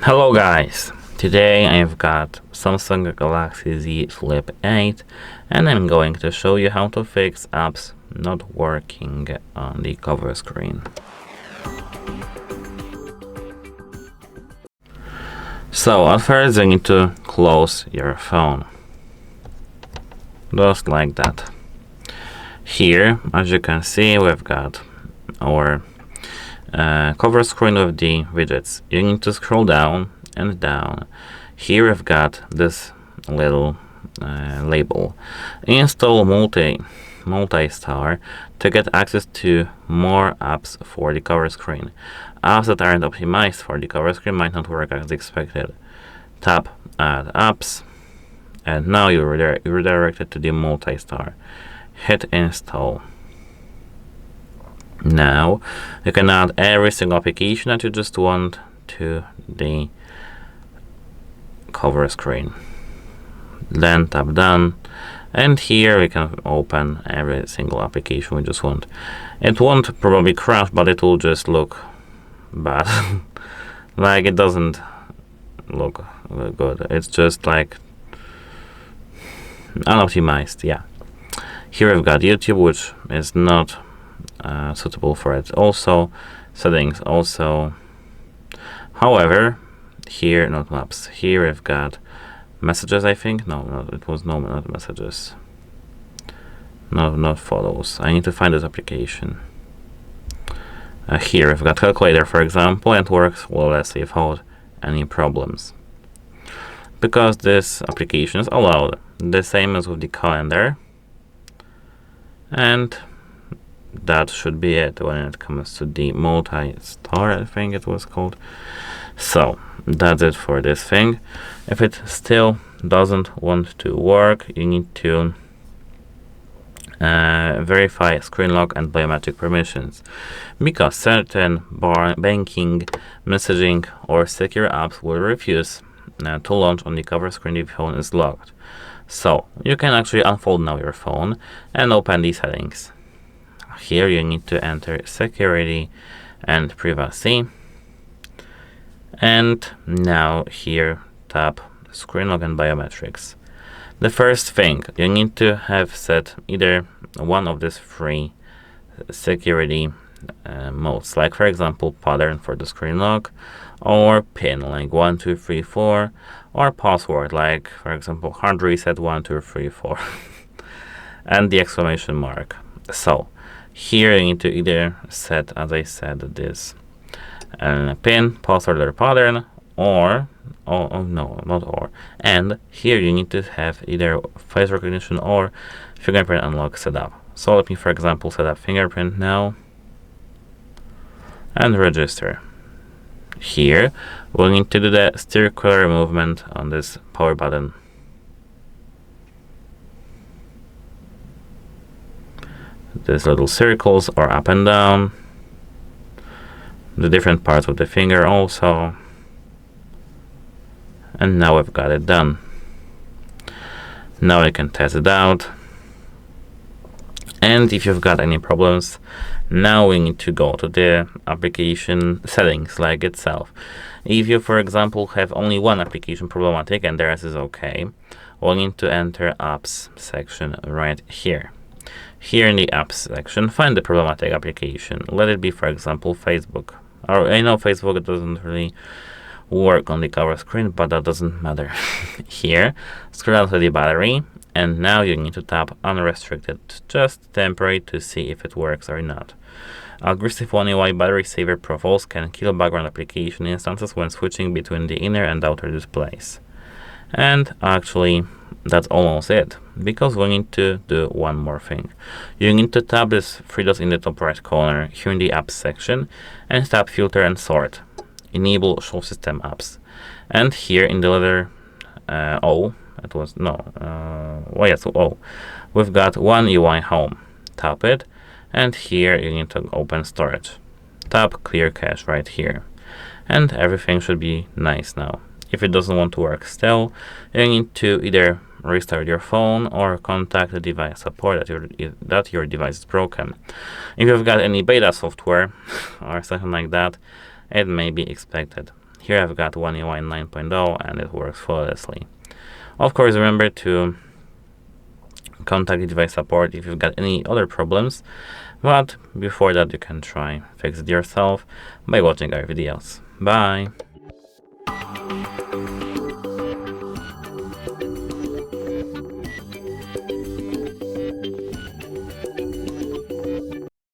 Hello guys, today I've got Samsung Galaxy Z Flip 8 and I'm going to show you how to fix apps not working on the cover screen. So at first you need to close your phone, just like that. Here, as you can see, we've got our cover screen with the widgets. You need to scroll down and down. Here we've got this little label. Install Multistar to get access to more apps for the cover screen. Apps that aren't optimized for the cover screen might not work as expected. Tap Add Apps, and now you're redirected to the Multistar. Hit Install. Now you can add every single application that you just want to the cover screen. Then tap Done, and here we can open every single application we just want. It won't probably crash, but it will just look bad. Like it doesn't look good. It's just like unoptimized. Yeah. Here we've got YouTube, which is not suitable for it. Also settings also. However, here not maps. Here we've got messages. I think it was not messages. Not photos. I need to find this application. Here we've got calculator, for example, and it works flawlessly without any problems because this application is allowed. The same as with the calendar, and that should be it when it comes to the Multistar, I think it was called. So that's it for this thing. If it still doesn't want to work, you need to verify screen lock and biometric permissions, because certain banking, messaging or secure apps will refuse to launch on the cover screen if the phone is locked. So you can actually unfold now your phone and open the settings. Here you need to enter security and privacy, and now here tap screen lock and biometrics. The first thing, you need to have set either one of these three security modes, like for example pattern for the screen lock, or pin like 1 2 3 4, or password like for example HardReset.Info and the exclamation mark. So here you need to either set, as I said, this pin, password, or pattern, or and here you need to have either face recognition or fingerprint unlock set up. So let me, for example, set up fingerprint now and register. Here we'll need to do the circular movement on this power button. These little circles are up and down, the different parts of the finger also, and now we've got it done. Now I can test it out, and if you've got any problems, now we need to go to the application settings like itself. If you, for example, have only one application problematic and the rest is okay, we'll need to enter apps section right here. Here in the apps section, find the problematic application. Let it be, for example, Facebook. Or I know Facebook doesn't really work on the cover screen, but that doesn't matter. Here, scroll down to the battery, and now you need to tap unrestricted, just temporary, to see if it works or not. Aggressive One UI battery saver profiles can kill background application instances when switching between the inner and outer displays. And actually, that's almost it, because we need to do one more thing. You need to tap this three dots in the top right corner here in the apps section and tap filter and sort. Enable show system apps. And here in the letter O, it was O, we've got One UI home. Tap it, and here you need to open storage. Tap clear cache right here, and everything should be nice now. If it doesn't want to work still, you need to either restart your phone or contact the device support that your device is broken. If you've got any beta software or something like that, it may be expected. Here I've got One UI 9.0 and it works flawlessly. Of course, remember to contact device support if you've got any other problems, but before that you can try fix it yourself by watching our videos. Bye!